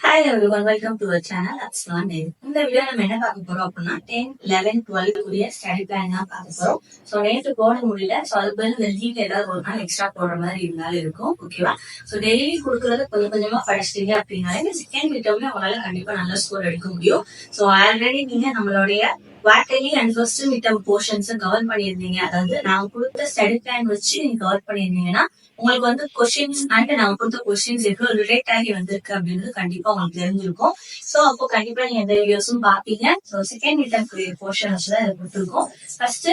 Hi everyone, welcome to the channel. That's one day. இந்த video நம்ம என்ன பார்க்க போறோம் அப்படின்னா 10, 11, 12 உரிய ஸ்டடி பிளான் தான் பார்க்க போறோம். ஸோ நேற்று போட முடியல. ஸோ அது பதில் லீவ் ஏதாவது ஒரு நாள் எக்ஸ்ட்ரா போடுற மாதிரி இருந்தாலும் இருக்கும். ஓகேவா? ஸோ டெய்லி கொடுக்கறது கொஞ்சம் கொஞ்சமா படிச்சிட்டீங்க அப்படின்னாலே இந்த செகண்ட் மிட்டம்ல உங்களால கண்டிப்பா நல்ல ஸ்கோர் எடுக்க முடியும். ஸோ ஆல்ரெடி நீங்க நம்மளுடைய quarterly and first midterm portions cover பண்ணியிருந்தீங்க. அதாவது நான் கொடுத்த ஸ்டடி பிளான் வச்சு நீங்க கவர் பண்ணியிருந்தீங்கன்னா உங்களுக்கு வந்து கொஸ்டின்ஸ் அண்ட் நான் கொடுத்த கொஸ்டின்ஸ் எவ்வளவு ரிலேட் ஆகி வந்திருக்கு அப்படின்றது கண்டிப்பா உங்களுக்கு தெரிஞ்சிருக்கும். சோ அப்போ கண்டிப்பா நீங்க எந்த வீடியோஸும் பாப்பீங்க. சோ செகண்ட் மிட்டம் போர்ஷன்ஸ் தான் இதை கொடுத்துருக்கோம். ஃபர்ஸ்ட்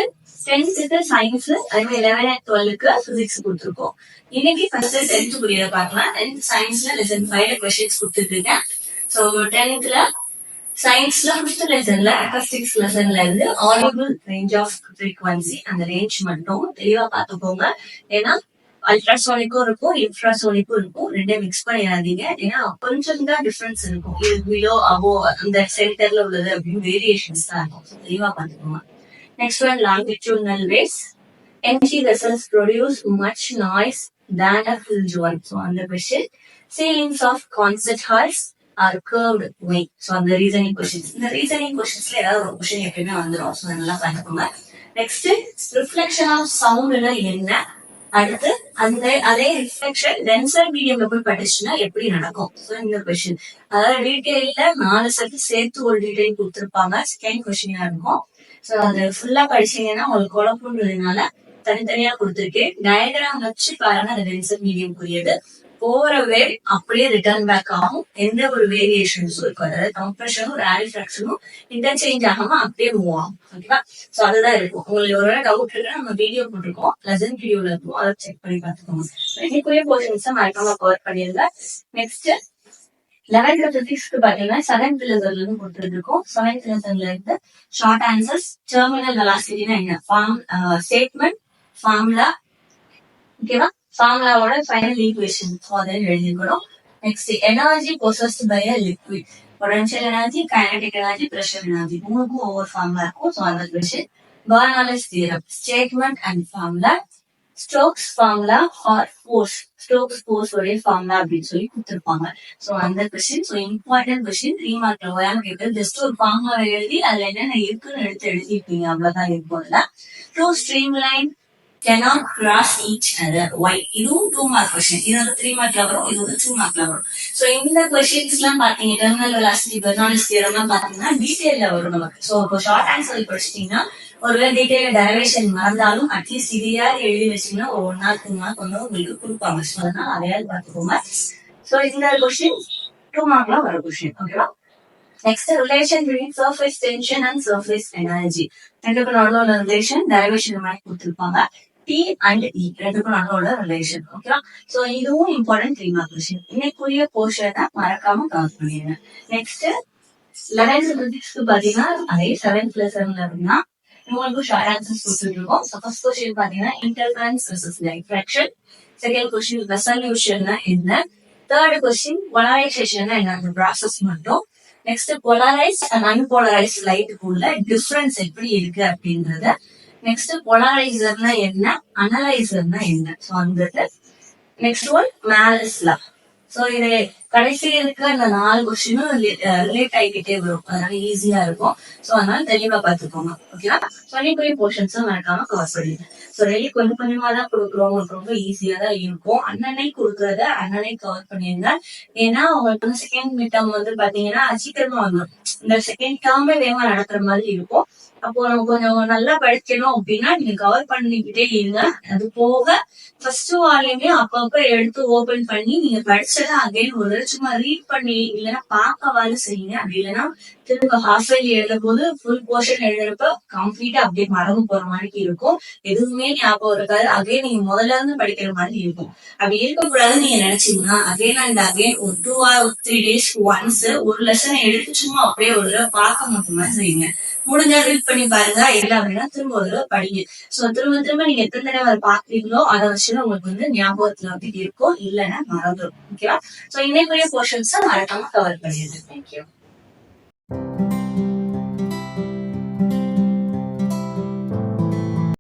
10th சயின்ஸ், அதே 11 and 12க்கு பிசிக்ஸ் கொடுத்துருக்கோம். இன்னைக்கு ஃபர்ஸ்ட் 10th புரியல பார்க்கலாம். 10th சயின்ஸ்ல லெசன் 5 கொஸ்டின்ஸ் கொடுத்துருக்கேன். சோ 10th சயின்ஸ்ல ஃபர்ஸ்ட் லெசன்ல அகாஸ்டிக்ஸ் லெசன்ல இருந்து ஆடிபிள் ரேஞ்ச் ஆஃப் ஃப்ரீக்வன்சி அந்த ரேஞ்ச் மட்டும் தெளிவா பார்த்துக்கோங்க. ஏன்னா அல்ட்ராசோனிக்கும் இருக்கும், இன்ஃப்ராசோனிக்கும் இருக்கும். ரெண்டே மிக்ஸ் பண்ணிடாதீங்க. ஏன்னா கொஞ்சம் தான் டிஃபரன்ஸ் இருக்கும். இது பிலோ அபோ அந்த சென்டர்ல உள்ளது அப்படின்னு வேரியேஷன்ஸ் தான் இருக்கும். தெளிவா பார்த்துக்கோங்க. Next one longitudinal waves. Empty vessels produce much noise than a filled one. So அந்த question. Ceilings of concert halls are curved way. So அந்த ரீசனிங் கொஸ்டின்ஸ். இந்த ரீசனிங் கொஸ்டின்ஸ்ல ஏதாவது ஒரு கொஸ்டின் எப்பயுமே வந்துடும். ஸோ நல்லா பார்த்துக்கோங்க. நெக்ஸ்ட் ரிஃப்ளெக்ஷன் ஆஃப் சவுண்ட்னா என்ன, அடுத்து அதே ரிஃப்ளெக்ஷன் டென்சர் மீடியம்ல போய் படிச்சுன்னா எப்படி நடக்கும். ஸோ இந்த கொஸ்டின் அதாவது டீடைல்ல 4 செட் சேர்த்து ஒரு டீடைல் கொடுத்துருப்பாங்க. செகண்ட் கொஸ்டினா இருக்கும். ஸோ அது ஃபுல்லா படிச்சீங்கன்னா உங்களுக்கு குழப்பம்ன்றதுனால தனித்தனியா கொடுத்துருக்கேன். டயக்ராம் வச்சு பாருங்க. அது டென்சர் மீடியம் புரியுது. போற வேவ் அப்படியே ரிட்டர்ன் பேக் ஆகும். எந்த ஒரு வேரியேஷன்ஸும் இருக்கும். அதாவது கம்ப்ரெஷனும் ரேரிஃபிராக்ஷனும் இன்டர்சேஞ்ச் ஆகாம அப்படியே மூவ் ஆகும். ஓகேவா? சோ அதுதான் இருக்கும். உங்களுக்கு ஒரு டவுட் இருக்குன்னா நம்ம வீடியோ போட்டிருக்கோம், லெசன் வீடியோல இருக்கும், அதை செக் பண்ணி பார்த்துக்கோங்க. இன்னைக்குரிய போர்ஷன்ஸ் மறக்காம கவர் பண்ணிருங்க. நெக்ஸ்ட் 11th பிசிக்ஸ்க்கு பாத்தீங்கன்னா 7th லெசன்ல இருந்து கொடுத்துருக்கோம். 7th லெசன்ல இருந்து ஷார்ட் ஆன்சர்ஸ், டெர்மினல் வெலாசிட்டினா என்ன, ஸ்டேட்மெண்ட், ஃபார்முலா, ஓகேவா, ஃபார்முலாவோட ஃபைனல் ஈக்குவேஷன் அதை எழுதிக்கணும். Next energy possessed by a liquid, potential energy, kinetic energy, pressure energy, மூணுக்கும் ஒவ்வொரு ஃபார்முலா இருக்கும். ஸோ அந்த question. Bernoulli's theorem, statement and formula, Stokes formula or force, Stokes force உடைய formula அப்படின்னு சொல்லி கொடுத்துருப்பாங்க. ஸோ அந்த கொஸ்டின். So important question. 3 மார்க்ல ஓயாம கேட்கறது. ஜஸ்ட் ஒரு ஃபார்முலா எழுதி அதுல என்னென்ன இருக்குன்னு எடுத்து எழுதிருப்பீங்க, அவ்வளவுதான் இருக்கும். Two stream line cannot cross each other. Why? இதுவும் 2 மார்க் கொஸ்டின். இது வந்து 3 மார்க்ல வரும், இது வந்து 2 மார்க்ல வரும். சோ இந்த கொஸ்டின்ஸ் எல்லாம் பாத்தீங்க, டெர்மினல் வெலாசிட்டி, பெர்னாலிஸ் தியரம் எல்லாம் பாத்தீங்கன்னா டீடைல்ல வரும் நமக்கு. சோ இப்போ ஷார்ட் ஆன்சர் படிச்சிட்டீங்கன்னா ஒருவேளை டீடைல்ல டெரிவேஷன் மறந்தாலும் அட்லீஸ்ட் இதையாவது எழுதி வச்சீங்கன்னா ஒரு 1 மார்க் 2 மார்க் வந்து உங்களுக்கு கொடுப்பாங்க. ஸோ அதனால அதையாவது பார்த்துக்கோங்க. சோ இந்த கொஸ்டின் 2 மார்க்ல வர கொஸ்டின். ஓகேவா? Next relation between surface tension and surface energy. ரெண்டுக்கும் நடுவுல ரிலேஷன் டெரிவேஷன் மாதிரி கொடுத்துருப்பாங்க. T and E ரெண்டுக்கும் நடுவோட ரிலேஷன். ஓகேவா? சோ இதுவும் இம்பார்ட்டன்ட் 3 மார்க் கொஸ்டின். இன்னைக்குரிய போர்ஷனை மறக்காம கவர் பண்ணிடுங்க. நெக்ஸ்ட் 11th பிசிக்ஸ்க்கு பாத்தீங்கன்னா அதே 7th லெசன்ல இருந்தா உங்களுக்கு ஷார்ட் ஆன்சர்ஸ் கொடுத்துருக்கோம். ஸோ ஃபர்ஸ்ட் கொஸ்டின் பாத்தீங்கன்னா interference versus diffraction. Second question ரெசல்யூஷன்னா என்ன, தேர்ட் கொஸ்டின் போலரைசேஷன்னா என்ன ப்ராசஸ் மட்டும். நெக்ஸ்ட் போலரைஸ்ட் அண்ட் அன்போலரைஸ்ட் லைட்டுக்குள்ள டிஃபரன்ஸ் எப்படி இருக்கு அப்படின்றத. நெக்ஸ்ட் போலரைசர்னா என்ன, அனலைசர்னா என்ன. சோ அந்த நெக்ஸ்ட் ஒன் மேலஸ் லா. சோ இது கடைசி இருக்க அந்த 4 கொஸ்டினும் ரிலேட் ஆகிக்கிட்டே வரும். அதனால ஈஸியா இருக்கும். சோ அதனால தெளிவா பாத்துக்கோங்க. ஓகேவா? சொல்லிக்குரிய போர்ஷன்ஸும் மறக்காம கவர் பண்ணிடுங்க. சோ டெய்லி கொஞ்சம் கொஞ்சமா தான் கொடுக்குறோம். உங்களுக்கு ரொம்ப ஈஸியா தான் இருக்கும். அன்னனை கொடுக்கறத அன்னனை கவர் பண்ணிருங்க. ஏன்னா உங்களுக்கு வந்து செகண்ட் மிட்டம் வந்து பாத்தீங்கன்னா சீக்கிரமா வந்துடும். இந்த செகண்ட் டேர்மே வேகமா நடக்கிற மாதிரி இருக்கும். அப்போ நம்ம கொஞ்சம் நல்லா படிக்கணும் அப்படின்னா நீங்க கவர் பண்ணிக்கிட்டே இருங்க. அது போக ஃபர்ஸ்ட் வால்யூமே அப்பப்ப எடுத்து ஓபன் பண்ணி நீங்க படிச்சதை அகைன் ஒரு சும்மா ரீட் பண்ணி இல்லைன்னா பார்க்கவாறு செய்யுங்க. அப்படி இல்லைன்னா திரும்ப ஹாஃப் இயர்லி எழுதும் போது ஃபுல் போர்ஷன் எழுதுறப்ப கம்ப்ளீட்டா அப்படியே மறந்து போற மாதிரி இருக்கும். எதுவுமே ஞாபகம் இருக்காது. அகைன் நீங்க முதல்ல இருந்து படிக்கிற மாதிரி இருக்கும். அப்படி இருக்கக்கூடாதுன்னு நீங்க நினைச்சீங்கன்னா அகைன் அண்ட் அகைன் ஒரு 2 or 3 days ஒன்ஸ் ஒரு லெசனை எடுத்து சும்மா அப்படியே ஒரு தடவை பார்க்க மட்டுமா செய்யுங்க. முடிஞ்சா ரீட் பண்ணி பாருங்க. இல்லை அப்படின்னா திரும்ப ஒரு தடவை படிங்க. சோ திரும்ப திரும்ப நீங்க எத்தனை தடவை பாக்குறீங்களோ அதை வச்சுதான் உங்களுக்கு வந்து ஞாபகத்துல அப்படி இருக்கும். இல்லைன்னா மறந்துடும். ஓகேவா? சோ இன்னைக்குரிய போர்ஷன்ஸ் மறக்காம கவர் பண்ணிடுங்க. தேங்க்யூ.